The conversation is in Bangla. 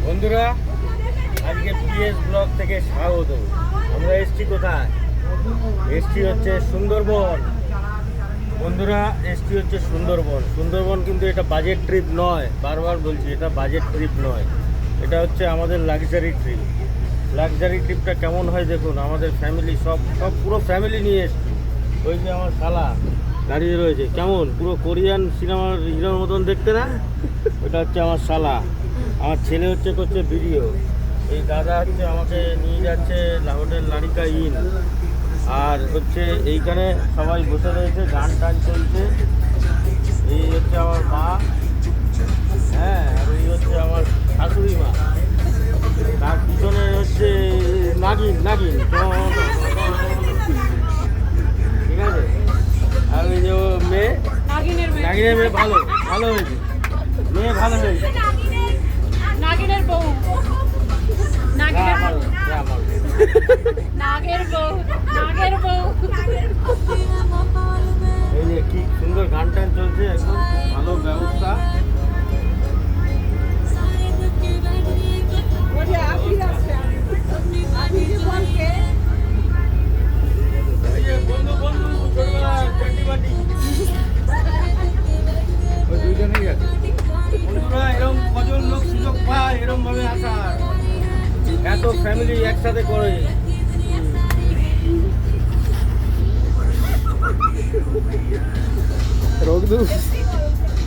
বন্ধুরা, আজকে পিএস ব্লগ থেকে স্বাগত। আমরা এসছি কোথায়? এসছি হচ্ছে সুন্দরবন। বন্ধুরা, এসছি হচ্ছে সুন্দরবন। সুন্দরবন কিন্তু এটা বাজেট ট্রিপ নয়, বারবার বলছি এটা বাজেট ট্রিপ নয়, এটা হচ্ছে আমাদের লাক্সারি ট্রিপ। লাক্সারি ট্রিপটা কেমন হয় দেখুন। আমাদের ফ্যামিলি সব পুরো ফ্যামিলি নিয়ে এসছি। ওই যে আমার শালা দাঁড়িয়ে রয়েছে, কেমন পুরো কোরিয়ান সিনেমার হিরোর মতন দেখতে না? ওটা হচ্ছে আমার শালা। আমার ছেলে হচ্ছে করছে ভিডিও। এই দাদা হচ্ছে আমাকে নিয়ে যাচ্ছে হোটেল লারিকা ইন। আর হচ্ছে এইখানে সবাই বসে রয়েছে, গান টান চলছে। এই হচ্ছে আমার মা, হ্যাঁ, আর এই হচ্ছে আমার শাশুড়ি মা। তার পিছনে হচ্ছে নাগিন নাগিন, ঠিক আছে। আর ওই যে মেয়ে, নাগিনের মেয়ে ভালো ভালো হয়েছে, মেয়ে ভালো হয়েছে। নাগিনের বউ, নাগের বউ, নাগের বউ। এই যে কি সুন্দর গান টান চলছে, একদম ভালো ব্যবস্থা। বন্ধুরা, এরকম কজন লোক সুযোগ পায় এরকম ভাবে আসার? এত ফ্যামিলি একসাথে করে। রোগ